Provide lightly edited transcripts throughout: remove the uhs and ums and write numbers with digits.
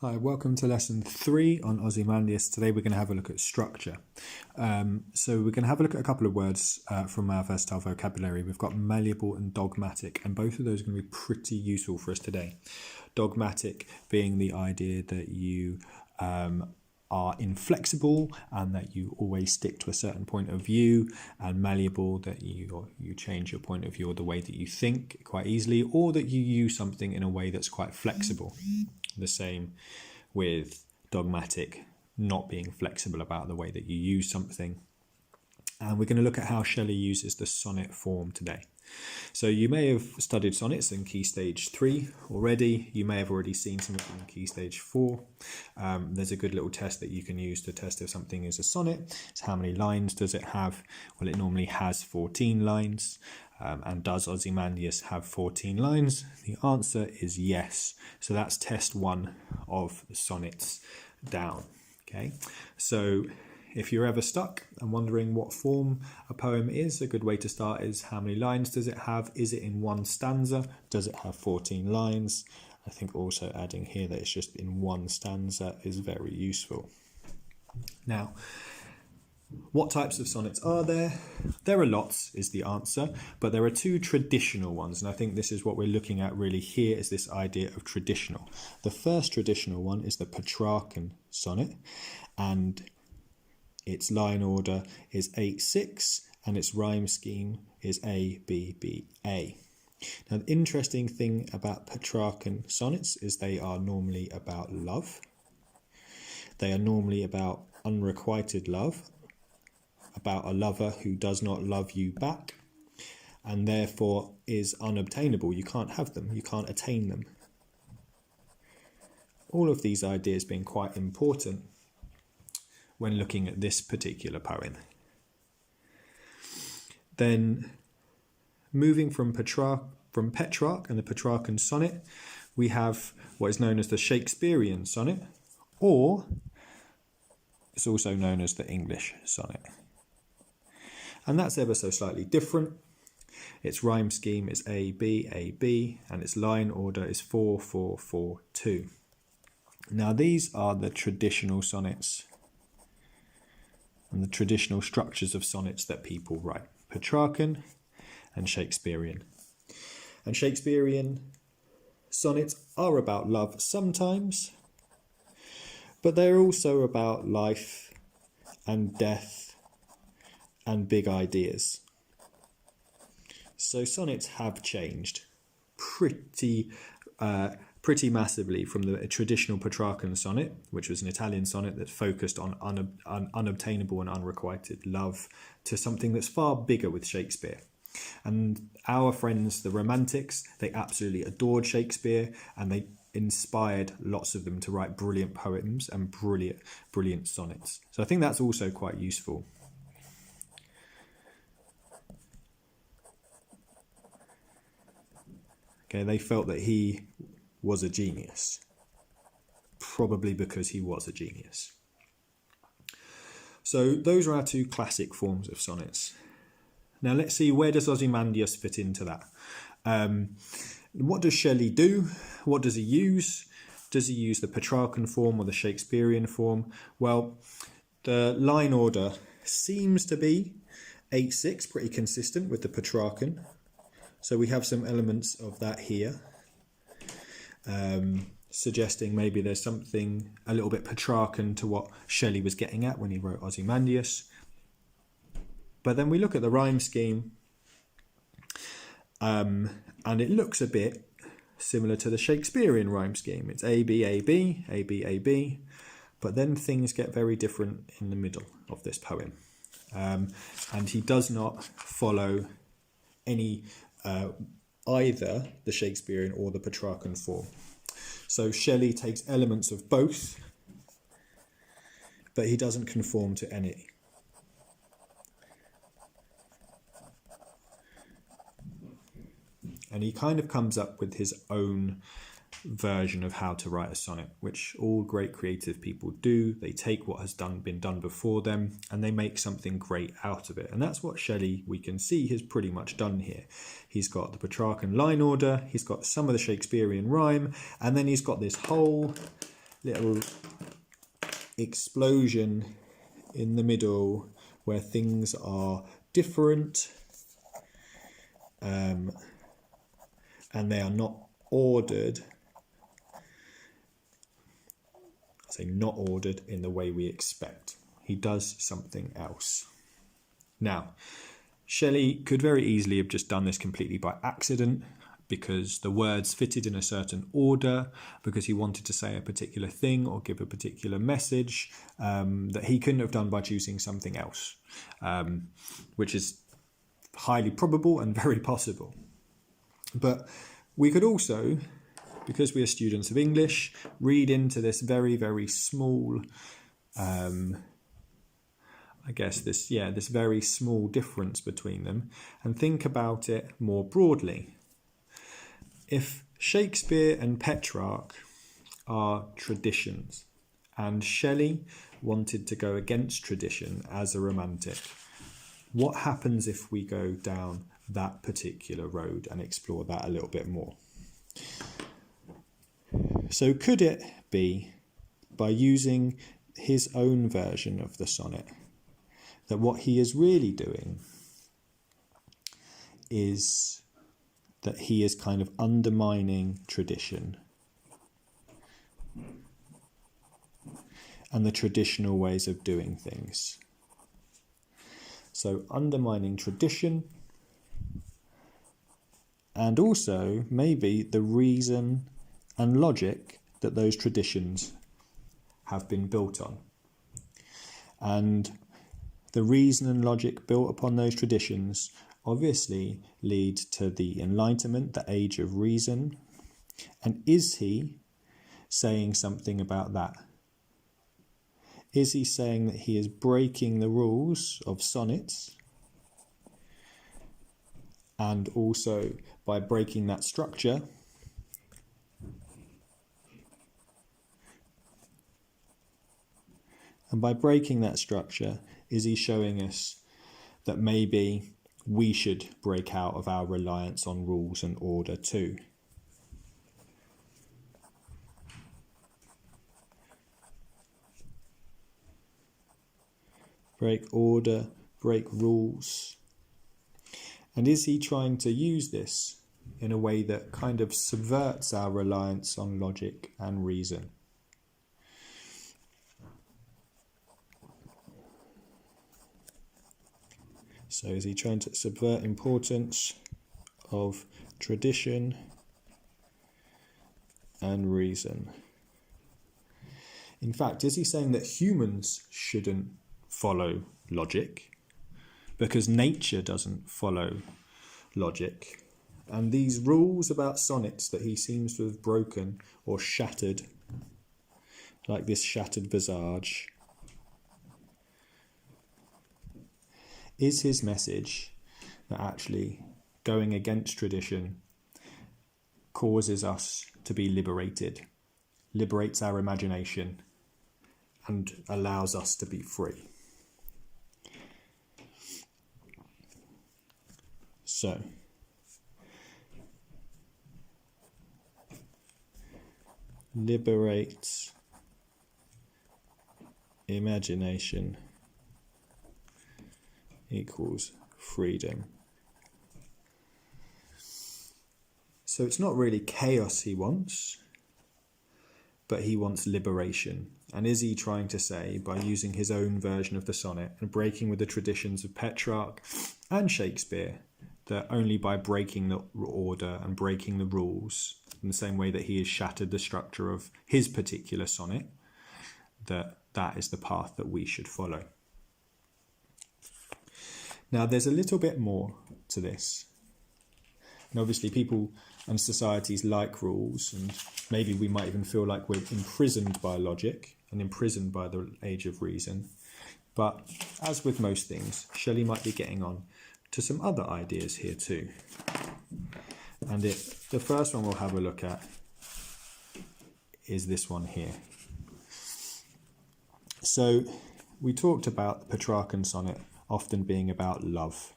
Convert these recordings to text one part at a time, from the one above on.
Hi, welcome to lesson 3 on Ozymandias. Today we're going to have a look at structure. So we're going to have a look at a couple of words from our versatile vocabulary. We've got malleable and dogmatic, and both of those are going to be pretty useful for us today. Dogmatic being the idea that you are inflexible and that you always stick to a certain point of view, and malleable that you change your point of view or the way that you think quite easily, or that you use something in a way that's quite flexible. The same with dogmatic, not being flexible about the way that you use something. And we're going to look at how Shelley uses the sonnet form today. So you may have studied sonnets in Key Stage 3 already. You may have already seen something in Key Stage 4. There's a good little test that you can use to test if something is a sonnet. It's how many lines does it have? Well, it normally has 14 lines. And does Ozymandias have 14 lines? The answer is yes. So that's test 1 of the sonnets down. Okay, so if you're ever stuck and wondering what form a poem is, a good way to start is how many lines does it have? Is it in one stanza? Does it have 14 lines? I think also adding here that it's just in one stanza is very useful. Now, what types of sonnets are there? There are lots is the answer, but there are 2 traditional ones, and I think this is what we're looking at really here, is this idea of traditional. The first traditional one is the Petrarchan sonnet, and its line order is 8-6, and its rhyme scheme is A-B-B-A. Now, the interesting thing about Petrarchan sonnets is they are normally about love. They are normally about unrequited love, about a lover who does not love you back and therefore is unobtainable. You can't have them, you can't attain them. All of these ideas being quite important when looking at this particular poem. Then moving from Petrarch and the Petrarchan sonnet, we have what is known as the Shakespearean sonnet, or it's also known as the English sonnet. And that's ever so slightly different. Its rhyme scheme is A-B, A-B, and its line order is 4-4-4-2. Now these are the traditional sonnets and the traditional structures of sonnets that people write. Petrarchan and Shakespearean. And Shakespearean sonnets are about love sometimes, but they're also about life and death and big ideas. So sonnets have changed pretty massively from the traditional Petrarchan sonnet, which was an Italian sonnet that focused on unobtainable and unrequited love, to something that's far bigger with Shakespeare. And our friends, the Romantics, they absolutely adored Shakespeare, and they inspired lots of them to write brilliant poems and brilliant sonnets. So I think that's also quite useful. Okay, they felt that he was a genius, probably because he was a genius. So those are our 2 classic forms of sonnets. Now let's see, where does Ozymandias fit into that? What does Shelley do? What does he use? Does he use the Petrarchan form or the Shakespearean form? Well, the line order seems to be 8-6, pretty consistent with the Petrarchan. So we have some elements of that here, suggesting maybe there's something a little bit Petrarchan to what Shelley was getting at when he wrote Ozymandias. But then we look at the rhyme scheme, and it looks a bit similar to the Shakespearean rhyme scheme. It's A-B, A-B, A-B, A-B, but then things get very different in the middle of this poem. And he does not follow any either the Shakespearean or the Petrarchan form. So Shelley takes elements of both, but he doesn't conform to any. And he kind of comes up with his own version of how to write a sonnet, which all great creative people do. They take what has been done before them and they make something great out of it. And that's what Shelley, we can see, has pretty much done here. He's got the Petrarchan line order, he's got some of the Shakespearean rhyme, and then he's got this whole little explosion in the middle where things are different and they are not ordered. I say not ordered in the way we expect. He does something else. Now, Shelley could very easily have just done this completely by accident, because the words fitted in a certain order, because he wanted to say a particular thing or give a particular message that he couldn't have done by choosing something else, which is highly probable and very possible. But we could also, because we are students of English, read into this very, very small, this very small difference between them, and think about it more broadly. If Shakespeare and Petrarch are traditions, and Shelley wanted to go against tradition as a romantic, what happens if we go down that particular road and explore that a little bit more? So could it be, by using his own version of the sonnet, that what he is really doing is that he is kind of undermining tradition and the traditional ways of doing things? So undermining tradition, and also maybe the reason and logic that those traditions have been built on. And the reason and logic built upon those traditions obviously lead to the Enlightenment, the age of reason. And is he saying something about that? Is he saying that he is breaking the rules of sonnets, and also by breaking that structure, is he showing us that maybe we should break out of our reliance on rules and order too? Break order, break rules. And is he trying to use this in a way that kind of subverts our reliance on logic and reason? So is he trying to subvert importance of tradition and reason? In fact, is he saying that humans shouldn't follow logic because nature doesn't follow logic? And these rules about sonnets that he seems to have broken or shattered, like this shattered visage, is his message that actually going against tradition causes us to be liberated, liberates our imagination, and allows us to be free? So, liberate imagination equals freedom. So it's not really chaos he wants, but he wants liberation. And is he trying to say, by using his own version of the sonnet and breaking with the traditions of Petrarch and Shakespeare, that only by breaking the order and breaking the rules, in the same way that he has shattered the structure of his particular sonnet, that is the path that we should follow? Now, there's a little bit more to this. And obviously people and societies like rules, and maybe we might even feel like we're imprisoned by logic and imprisoned by the age of reason. But as with most things, Shelley might be getting on to some other ideas here too. And the first one we'll have a look at is this one here. So we talked about the Petrarchan sonnet often being about love,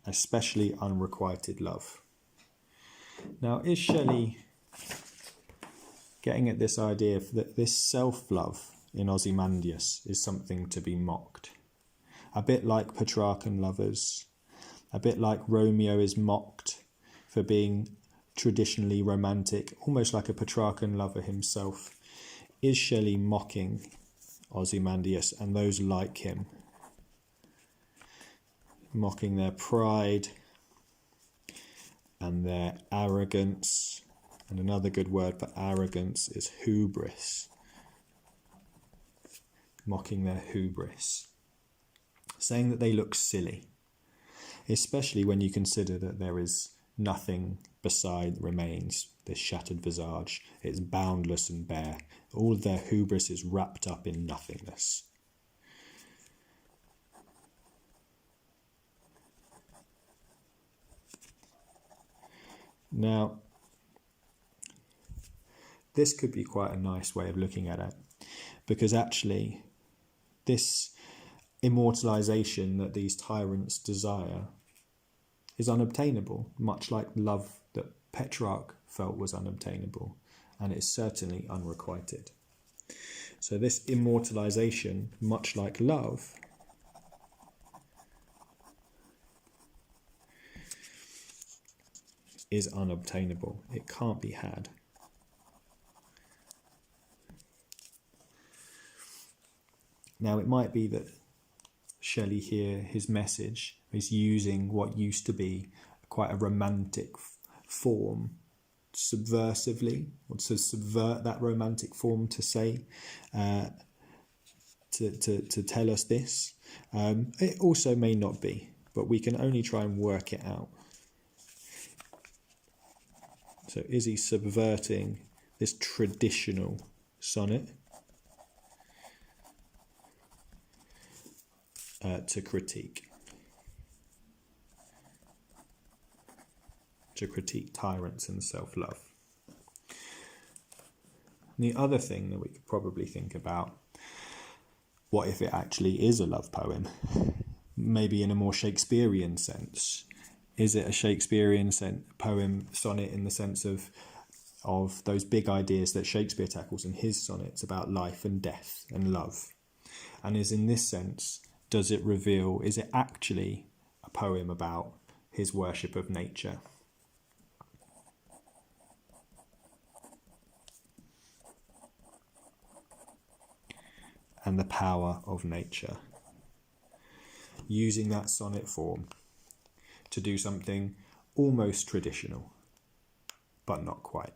especially unrequited love. Now, is Shelley getting at this idea that this self-love in Ozymandias is something to be mocked. A bit like Petrarchan lovers, a bit like Romeo is mocked for being traditionally romantic, almost like a Petrarchan lover himself. Is Shelley mocking Ozymandias and those like him? Mocking their pride and their arrogance. And another good word for arrogance is hubris. Mocking their hubris. Saying that they look silly. Especially when you consider that there is nothing beside remains, this shattered visage. It's boundless and bare. All of their hubris is wrapped up in nothingness. Now, this could be quite a nice way of looking at it, because actually this immortalization that these tyrants desire is unobtainable, much like love that Petrarch felt was unobtainable, and it's certainly unrequited. So this immortalization, much like love, is unobtainable. It can't be had. Now, it might be that Shelley here, his message, is using what used to be quite a romantic form subversively, or to subvert that romantic form to say, to tell us this. It also may not be, but we can only try and work it out. So is he subverting this traditional sonnet to critique tyrants and self-love? And the other thing that we could probably think about, what if it actually is a love poem? Maybe in a more Shakespearean sense. Is it a Shakespearean poem, sonnet, in the sense of those big ideas that Shakespeare tackles in his sonnets about life and death and love? And is in this sense, is it actually a poem about his worship of nature? And the power of nature. Using that sonnet form to do something almost traditional, but not quite.